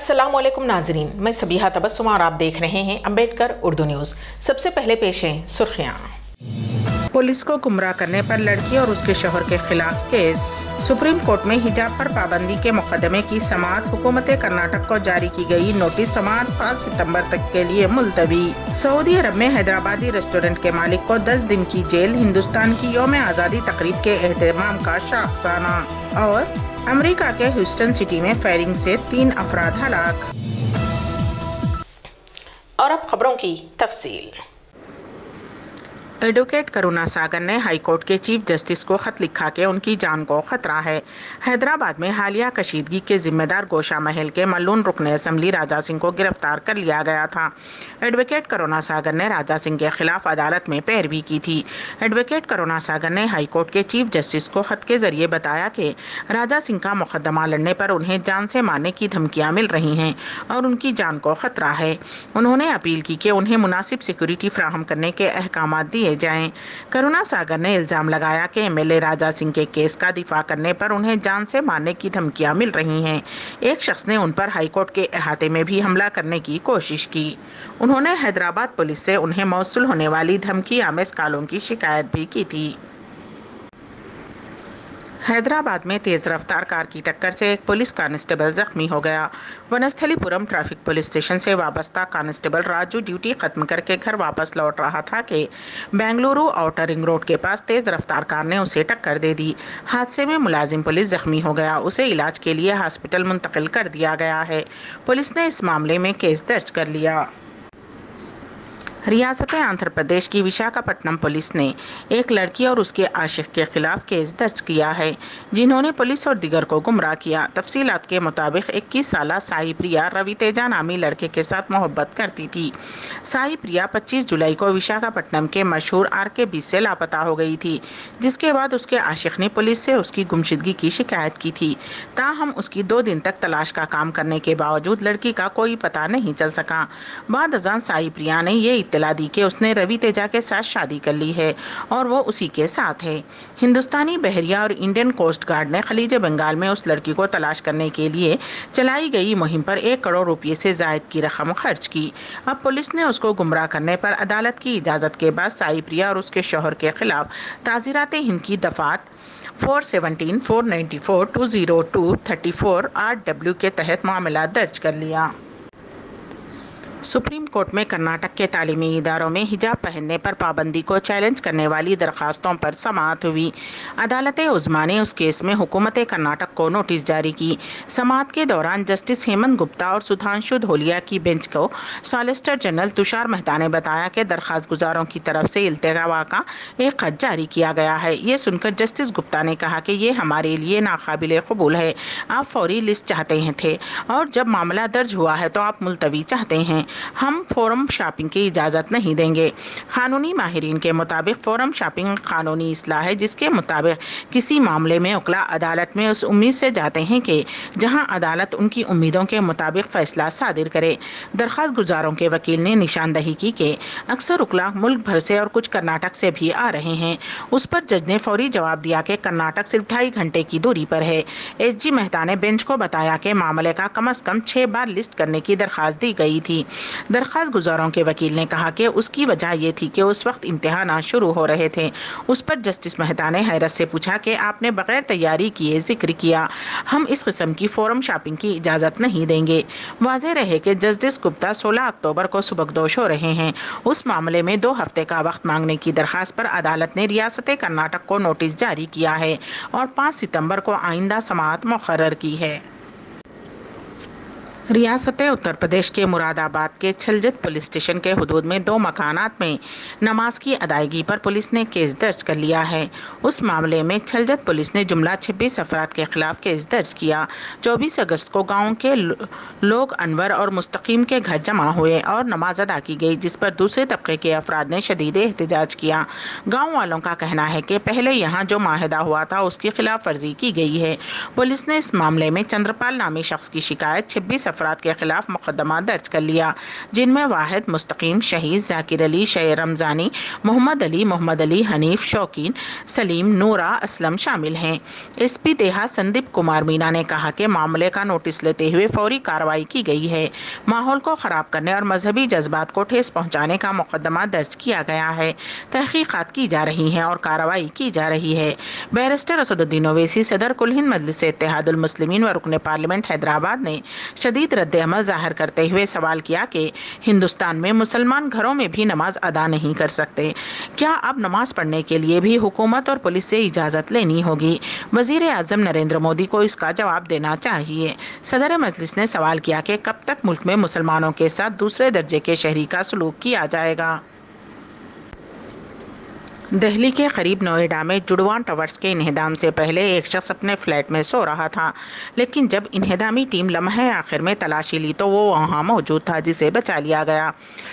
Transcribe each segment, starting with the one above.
अस्सलाम वालेकुम नाजरीन, मैं सबीहा तबस्सुम और आप देख रहे हैं अम्बेडकर उर्दू न्यूज़। सबसे पहले पेश हैं सुर्खियाँ। पुलिस को गुमराह करने पर लड़की और उसके शौहर के खिलाफ केस। सुप्रीम कोर्ट में हिजाब पर पाबंदी के मुकदमे की समाअत। हुकूमत कर्नाटक को जारी की गई नोटिस। समाअत 5 सितंबर तक के लिए मुलतवी। सऊदी अरब में हैदराबादी रेस्टोरेंट के मालिक को 10 दिन की जेल। हिंदुस्तान की यौम आज़ादी तकरीब के एहतमाम का शाखसाना। और अमेरिका के ह्यूस्टन सिटी में फायरिंग से 3 अफराद हलाक। और अब खबरों की तफसील। एडवोकेट करुणा सागर ने हाई कोर्ट के चीफ जस्टिस को खत लिखा कि उनकी जान को खतरा है। हैदराबाद में हालिया कशीदगी के जिम्मेदार गोशा महल के मलून रुकन असम्बली राजा सिंह को गिरफ्तार कर लिया गया था। एडवोकेट करुणा सागर ने राजा सिंह के खिलाफ अदालत में पैरवी की थी। एडवोकेट करुणा सागर ने हाई कोर्ट के चीफ जस्टिस को खत के जरिए बताया कि राजा सिंह का मुकदमा लड़ने पर उन्हें जान से मारने की धमकियां मिल रही हैं और उनकी जान को खतरा है। उन्होंने अपील की कि उन्हें मुनासिब सिक्योरिटी फराहम करने के अहकाम दिए जाएं। करुणा सागर ने इल्जाम लगाया कि एमएलए राजा सिंह के केस का दिफा करने पर उन्हें जान से मारने की धमकियां मिल रही हैं। एक शख्स ने उन पर हाईकोर्ट के अहाते में भी हमला करने की कोशिश की। उन्होंने हैदराबाद पुलिस से उन्हें मौसूल होने वाली धमकी आमेज कॉलों की शिकायत भी की थी। हैदराबाद में तेज रफ्तार कार की टक्कर से एक पुलिस कांस्टेबल जख्मी हो गया। वनस्थलीपुरम ट्रैफिक पुलिस स्टेशन से वाबस्ता कांस्टेबल राजू ड्यूटी खत्म करके घर वापस लौट रहा था कि बेंगलुरु आउटर रिंग रोड के पास तेज रफ्तार कार ने उसे टक्कर दे दी। हादसे में मुलाजिम पुलिस जख्मी हो गया। उसे इलाज के लिए हॉस्पिटल मुंतकिल कर दिया गया है। पुलिस ने इस मामले में केस दर्ज कर लिया। रियासत आंध्र प्रदेश की विशाखापट्टनम पुलिस ने एक लड़की और उसके आशिक के खिलाफ केस दर्ज किया है, जिन्होंने पुलिस और दिगर को गुमराह किया। तफसीलात के मुताबिक 21 साला साई प्रिया रवि तेजा नामी लड़के के साथ मोहब्बत करती थी। साई प्रिया 25 जुलाई को विशाखापट्टनम के मशहूर आरके बीच से लापता हो गई थी, जिसके बाद उसके आशिक ने पुलिस से उसकी गुमशुदगी की शिकायत की थी। ताहम उसकी 2 दिन तक तलाश का काम करने के बावजूद लड़की का कोई पता नहीं चल सका। बाद अज़ान साई प्रिया ने ये इत्तला दी कि उसने रवि तेजा के साथ शादी कर ली है और वो उसी के साथ है। हिंदुस्तानी बहरिया और इंडियन कोस्ट गार्ड ने खलीज बंगाल में उस लड़की को तलाश करने के लिए चलाई गई मुहिम पर 1 करोड़ रुपये से जायद की रकम खर्च की। अब पुलिस ने उसको गुमराह करने पर अदालत की इजाज़त के बाद साई प्रिया और उसके शौहर के खिलाफ ताज़ीरात हिंद की दफात 417, 494, 202, 34 RW के तहत मामला दर्ज कर लिया। सुप्रीम कोर्ट में कर्नाटक के तालीमी इदारों में हिजाब पहनने पर पाबंदी को चैलेंज करने वाली दरखास्तों पर समाअत हुई। अदालत उज़्मा ने उस केस में हुकूमत कर्नाटक को नोटिस जारी की। समाअत के दौरान जस्टिस हेमंत गुप्ता और सुधांशु धोलिया की बेंच को सॉलिसिटर जनरल तुषार मेहता ने बताया कि दरखास्त गुजारों की तरफ से इल्तिवा का एक खत जारी किया गया है। ये सुनकर जस्टिस गुप्ता ने कहा कि ये हमारे लिए नाकाबिले कबूल है। आप फौरी लिस्ट चाहते थे और जब मामला दर्ज हुआ है तो आप मुलतवी चाहते हैं। हम फोरम शॉपिंग की इजाज़त नहीं देंगे। कानूनी माहिरीन के मुताबिक फोरम शॉपिंग कानूनी इस्लाह है, जिसके मुताबिक किसी मामले में उकला अदालत में उस उम्मीद से जाते हैं कि जहां अदालत उनकी उम्मीदों के मुताबिक फैसला सादिर करे। दरख्वास्त गुजारों के वकील ने निशानदही की कि अक्सर उकला मुल्क भर से और कुछ कर्नाटक से भी आ रहे हैं। उस पर जज ने फौरी जवाब दिया कि कर्नाटक सिर्फ 2.5 घंटे की दूरी पर है। SG मेहता ने बेंच को बताया कि मामले का कम अज़ कम 6 बार लिस्ट करने की दरख्वास्त दी गई थी। दरख्वास्त गुजारों के वकील ने कहा कि उसकी वजह यह थी कि उस वक्त इम्तिहान शुरू हो रहे थे। उस पर जस्टिस मेहता ने हैरत से पूछा कि आपने बगैर तैयारी किए जिक्र किया। हम इस किस्म की फोरम शॉपिंग की इजाज़त नहीं देंगे। वाज़ेह रहे कि जस्टिस गुप्ता 16 अक्टूबर को सुबकदोश हो रहे हैं। उस मामले में 2 हफ्ते का वक्त मांगने की दरख्वास्त पर अदालत ने रियासत कर्नाटक को नोटिस जारी किया है और 5 सितंबर को आइंदा समाअत मुकर्रर की है। रियासत उत्तर प्रदेश के मुरादाबाद के छलजत पुलिस स्टेशन के हुदूद में 2 मकानात में नमाज की अदायगी पर पुलिस ने केस दर्ज कर लिया है। उस मामले में छलजत पुलिस ने जुमला 26 अफराद के खिलाफ केस दर्ज किया। 24 अगस्त को गांव के लोग अनवर और मुस्तकीम के घर जमा हुए और नमाज अदा की गई, जिस पर दूसरे तबके के अफराद ने शदीद एहतजाज किया। गाँव वालों का कहना है कि पहले यहाँ जो माहिदा हुआ था उसकी खिलाफ वर्जी की गई है। पुलिस ने इस मामले में चंद्रपाल नामी शख्स की शिकायत 26 افراد کے خلاف مقدمہ درج کر لیا، جن میں واحد مستقیم، شہید ذاکر علی رمضانی، محمد علی حنیف، شوقین، سلیم، نورا، اسلم شامل ہیں۔ ایس پی دیہات سندیپ کمار مینا نے کہا کہ معاملے کا نوٹس لیتے ہوئے فوری کارروائی کی گئی ہے، ماحول کو خراب کرنے اور مذہبی جذبات کو ٹھیس پہنچانے کا مقدمہ درج کیا گیا ہے، تحقیقات کی جا رہی ہیں اور کارروائی کی جا رہی ہے۔ بیرسٹر اسد الدین اویسی، صدر کل ہند مجلس اتحاد المسلمین و رکن پارلیمنٹ حیدرآباد نے شدید رد عمل ظاہر کرتے ہوئے سوال کیا کہ ہندوستان میں مسلمان گھروں میں بھی نماز ادا نہیں کر سکتے، کیا اب نماز پڑھنے کے لیے بھی حکومت اور پولیس سے اجازت لینی ہوگی؟ وزیر اعظم نریندر مودی کو اس کا جواب دینا چاہیے۔ صدر مجلس نے سوال کیا کہ کب تک ملک میں مسلمانوں کے ساتھ دوسرے درجے کے شہری کا سلوک کیا جائے گا؟ دہلی کے قریب نوئیڈا میں جڑواں ٹاورز کے انہدام سے پہلے ایک شخص اپنے فلیٹ میں سو رہا تھا، لیکن جب انہدامی ٹیم لمحے آخر میں تلاشی لی تو وہ وہاں موجود تھا، جسے بچا لیا گیا۔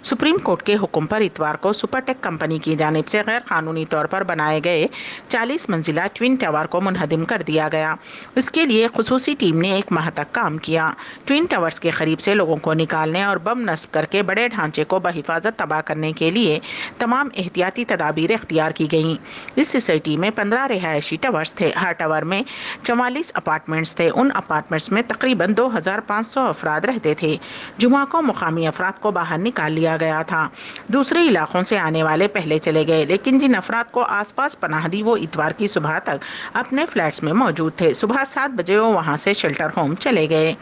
سپریم کورٹ کے حکم پر اتوار کو سپر ٹیک کمپنی کی جانب سے غیر قانونی طور پر بنائے گئے 40 منزلہ ٹوین ٹاور کو منہدم کر دیا گیا۔ اس کے لیے خصوصی ٹیم نے ایک ماہ تک کام کیا۔ ٹوین ٹاورز کے قریب سے لوگوں کو نکالنے اور بم نصب کر کے بڑے ڈھانچے کو بحفاظت تباہ کرنے کے لیے تمام احتیاطی تدابیر اختیار کی گئیں۔ اس سوسائٹی میں 15 رہائشی ٹاورز تھے۔ ہر ٹاور میں 44 اپارٹمنٹس تھے۔ ان اپارٹمنٹس میں تقریباً 2500 افراد رہتے تھے۔ جمعہ کو مقامی افراد کو باہر نکال لیا گیا تھا۔ دوسرے علاقوں سے آنے والے پہلے چلے گئے، لیکن جن افراد کو آس پاس پناہ دی وہ اتوار کی صبح تک اپنے فلیٹس میں موجود تھے۔ صبح 7 بجے وہ وہاں سے شیلٹر ہوم چلے گئے۔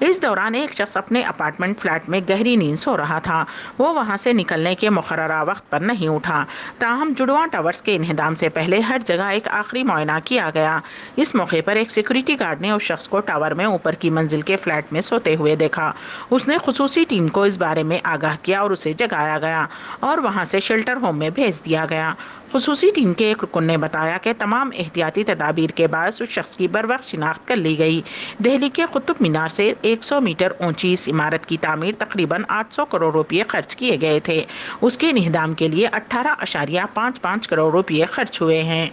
اس دوران ایک شخص اپنے اپارٹمنٹ فلیٹ میں گہری نیند سو رہا تھا۔ وہ وہاں سے نکلنے کے مقررہ وقت پر نہیں اٹھا۔ تاہم جڑواں ٹاورز کے انہدام سے پہلے ہر جگہ ایک آخری معائنہ کیا گیا۔ اس موقع پر ایک سیکورٹی گارڈ نے اس شخص کو ٹاور میں اوپر کی منزل کے فلیٹ میں سوتے ہوئے دیکھا۔ اس نے خصوصی ٹیم کو اس بارے میں آگاہ کیا اور اسے جگایا گیا اور وہاں سے شیلٹر ہوم میں بھیج دیا گیا۔ خصوصی ٹیم کے ایک رکن نے بتایا کہ تمام احتیاطی تدابیر کے باعث اس شخص کی بروقت شناخت کر لی گئی۔ دہلی کے قطب مینار سے 100 میٹر اونچی اس عمارت کی تعمیر تقریباً 800 کروڑ روپے خرچ کیے گئے تھے۔ اس کے انہدام کے لیے 18.55 کروڑ روپے خرچ ہوئے ہیں۔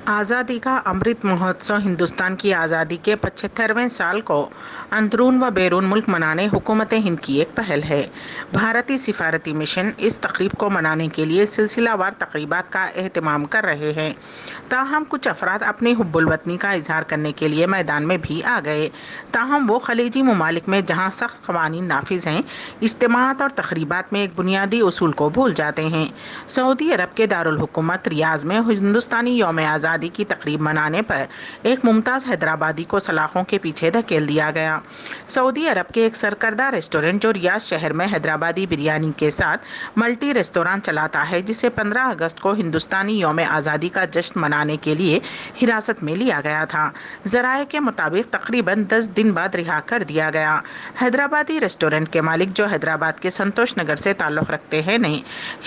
آزادی کا امرت مہوتسو ہندوستان کی آزادی کے 75ویں سال کو اندرون و بیرون ملک منانے حکومت ہند کی ایک پہل ہے۔ بھارتی سفارتی مشن اس تقریب کو منانے کے لیے سلسلہ وار تقریبات کا اہتمام کر رہے ہیں۔ تاہم کچھ افراد اپنی حب الوطنی کا اظہار کرنے کے لیے میدان میں بھی آ گئے۔ تاہم وہ خلیجی ممالک میں جہاں سخت قوانین نافذ ہیں، اجتماعات اور تقریبات میں ایک بنیادی اصول کو بھول جاتے ہیں۔ سعودی عرب کے دارالحکومت ریاض میں ہندوستانی یوم آزادی کی تقریب منانے پر ایک ممتاز حیدرآبادی کو سلاخوں کے پیچھے دھکیل دیا گیا۔ سعودی عرب کے ایک سرکردہ ریسٹورنٹ جو ریاض شہر میں حیدرآبادی بریانی کے ساتھ ملٹی ریستوران چلاتا ہے، جسے 15 اگست کو ہندوستانی یوم آزادی کا جشن منانے کے لیے حراست میں لیا گیا تھا، ذرائع کے مطابق تقریباً 10 دن بعد رہا کر دیا گیا۔ حیدرآبادی ریسٹورنٹ کے مالک، جو حیدرآباد کے سنتوش نگر سے تعلق رکھتے ہیں، نے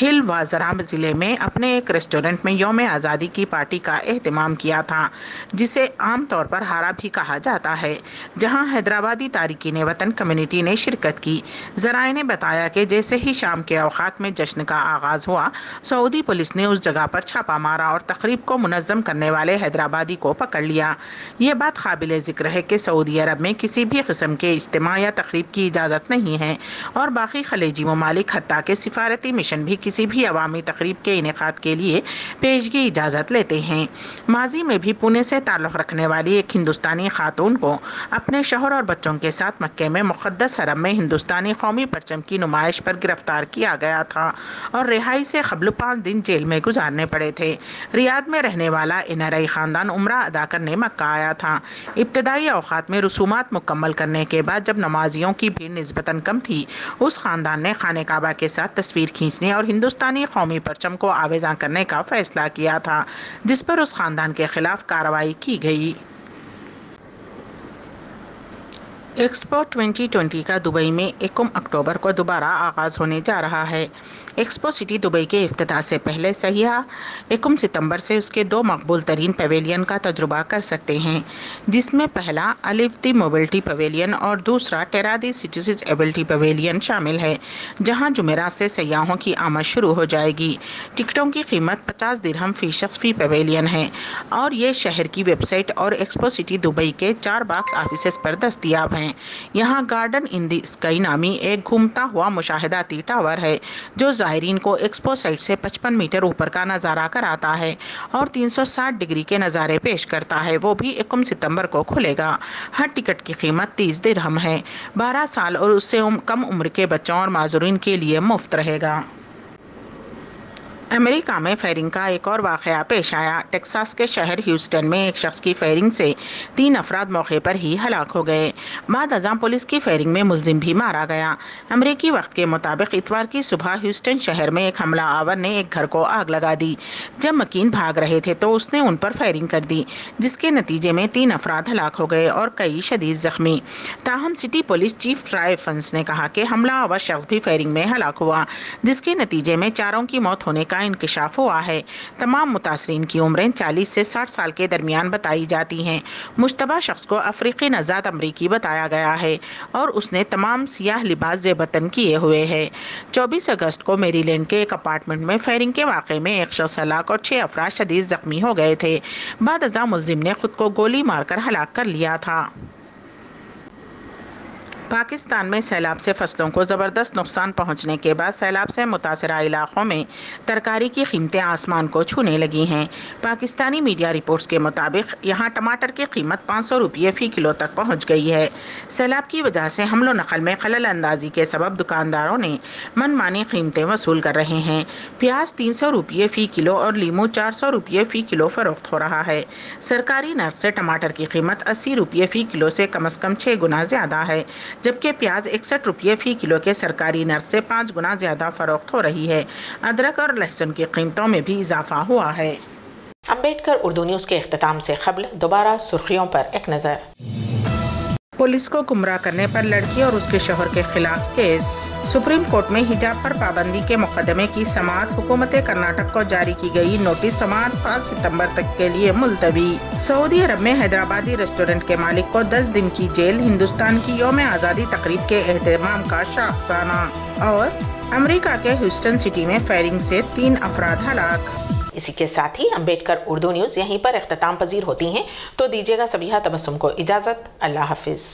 ہل وازرام ضلع میں اپنے ایک ریسٹورنٹ میں یوم آزادی کی پارٹی کا اہتمام کیا تھا، جسے عام طور پر ہارا بھی کہا جاتا ہے، جہاں حیدرآبادی تارکین وطن کمیونٹی نے شرکت کی۔ ذرائع نے بتایا کہ جیسے ہی شام کے اوقات میں جشن کا آغاز ہوا، سعودی پولیس نے اس جگہ پر چھاپا مارا اور تقریب کو منظم کرنے والے حیدرآبادی کو پکڑ لیا۔ یہ بات قابل ذکر ہے کہ سعودی عرب میں کسی بھی قسم کے اجتماع یا تقریب کی اجازت نہیں ہے اور باقی خلیجی ممالک حتیٰ کہ سفارتی مشن بھی کسی بھی عوامی تقریب کے انعقاد کے لیے پیشگی اجازت لیتے ہیں۔ ماضی میں بھی پونے سے تعلق رکھنے والی ایک ہندوستانی خاتون کو اپنے شوہر اور بچوں کے ساتھ مکے میں مقدس حرم میں ہندوستانی قومی پرچم کی نمائش پر گرفتار کیا گیا تھا اور رہائی سے قبل 5 دن جیل میں گزارنے پڑے تھے۔ ریاض میں رہنے والا NRI خاندان عمرہ ادا کرنے مکہ آیا تھا۔ ابتدائی اوقات میں رسومات مکمل کرنے کے بعد جب نمازیوں کی بھیڑ نسبتاً کم تھی، اس خاندان نے خانہ کعبہ کے ساتھ تصویر کھینچنے اور ہندوستانی قومی پرچم کو آویزاں کرنے کا فیصلہ کیا تھا، جس پر اس خاندان کے خلاف کارروائی کی گئی۔ एक्सपो 2020 का दुबई में 1 अक्टूबर को दोबारा आगाज होने जा रहा है। एक्सपो सिटी दुबई के इफ्तिताह से पहले सयाह 1 सितंबर से उसके 2 मकबूल तरीन पवेलियन का तजुर्बा कर सकते हैं, जिसमें पहला अलिफ दी मोबिलिटी पवेलियन और दूसरा टेरा दी सिटीज एबिलिटी पवेलियन शामिल है, जहां जुमेरात से सयाहों की आमद शुरू हो जाएगी। टिकटों की कीमत 50 दिरहम फी शख्स फी पवेलियन है और ये शहर की वेबसाइट और एक्सपो सिटी दुबई के 4 बॉक्स ऑफिस पर दस्तयाब हैं। यहाँ गार्डन इन दी स्काई नामी एक घूमता हुआ मुशाहिदाती टावर है, जो ज़ायरीन को एक्सपो साइट से 55 मीटर ऊपर का नज़ारा कराता है और 360 डिग्री के नज़ारे पेश करता है। वो भी 1 सितंबर को खुलेगा। हर टिकट की कीमत 30 दिरहम है। 12 साल और उससे कम उम्र के बच्चों और माजूरीन के लिए मुफ्त रहेगा। अमेरिका में फायरिंग का एक और वाक़या पेश आया। टेक्सास के शहर ह्यूस्टन में एक शख्स की फायरिंग से 3 अफराद मौके पर ही हलाक हो गए। बाद अज़ां पुलिस की फायरिंग में मुलजिम भी मारा गया। अमेरिकी वक्त के मुताबिक इतवार की सुबह ह्यूस्टन शहर में एक हमला आवर ने एक घर को आग लगा दी। जब मकीन भाग रहे थे तो उसने उन पर फायरिंग कर दी, जिसके नतीजे में 3 अफराद हलाक हो गए और कई शदीद जख्मी। ताहम सिटी पुलिस चीफ ट्राई फंस ने कहा कि हमला आवर शख्स भी फायरिंग में हलाक हुआ, जिसके नतीजे में 4 की मौत होने का इंकशाफ हुआ है। तमाम मुतासरीन की उम्रें 40 से 60 साल के दरमियान बताई जाती हैं। मुश्तबा शख्स को अफ्रीकी नज़ात अमरीकी बताया गया है और उसने तमाम सियाह लिबास ज़ेबतन किए हुए है। 24 अगस्त को मेरीलैंड के एक अपार्टमेंट में फायरिंग के वाक़े में एक शख्स हलाक और 6 अफराद शदीद जख्मी हो गए थे। बाद अज़ां मुलजिम ने खुद को गोली मारकर हलाक कर लिया था। पाकिस्तान में सैलाब से फसलों को ज़बरदस्त नुकसान पहुंचने के बाद सैलाब से मुतासरा इलाकों में तरकारी की कीमतें आसमान को छूने लगी हैं। पाकिस्तानी मीडिया रिपोर्ट्स के मुताबिक यहाँ टमाटर की कीमत 500 रुपये फ़ी किलो तक पहुंच गई है। सैलाब की वजह से हमलो नकल में खलल अंदाजी के सबब दुकानदारों ने मनमानी कीमतें वसूल कर रहे हैं। प्याज 300 रुपये फ़ी किलो और लीमू 400 रुपये फ़ी किलो फ़रोख्त हो रहा है। सरकारी नर्ख से टमाटर की कीमत 80 रुपये फ़ी किलो से कम अज़ कम 6 गुना ज़्यादा है, जबकि प्याज 61 रुपये फ़ी किलो के सरकारी नर्ख से 5 गुना ज़्यादा फरोख्त हो रही है। अदरक और लहसुन की कीमतों में भी इजाफा हुआ है। अम्बेडकर उर्दू न्यूज़ के इख्तिताम से क़ब्ल दोबारा सुर्खियों पर एक नज़र। पुलिस को गुमराह करने पर लड़की और उसके शौहर के खिलाफ केस। सुप्रीम कोर्ट में हिजाब पर पाबंदी के मुकदमे की समाअत हुकूमत कर्नाटक को जारी की गई नोटिस समाअत 5 सितंबर तक के लिए मुलतवी। सऊदी अरब में हैदराबादी रेस्टोरेंट के मालिक को 10 दिन की जेल। हिंदुस्तान की यौम आज़ादी तकरीब के एहतमाम का शाखसाना। और अमेरिका के ह्यूस्टन सिटी में फायरिंग से 3 अफराद हलाक। इसी के साथ ही अम्बेडकर उर्दू न्यूज़ यहीं पर इख्तिताम पजीर होती हैं, तो दीजिएगा सबीहा तबस्सुम को इजाज़त। अल्लाह हाफिज़।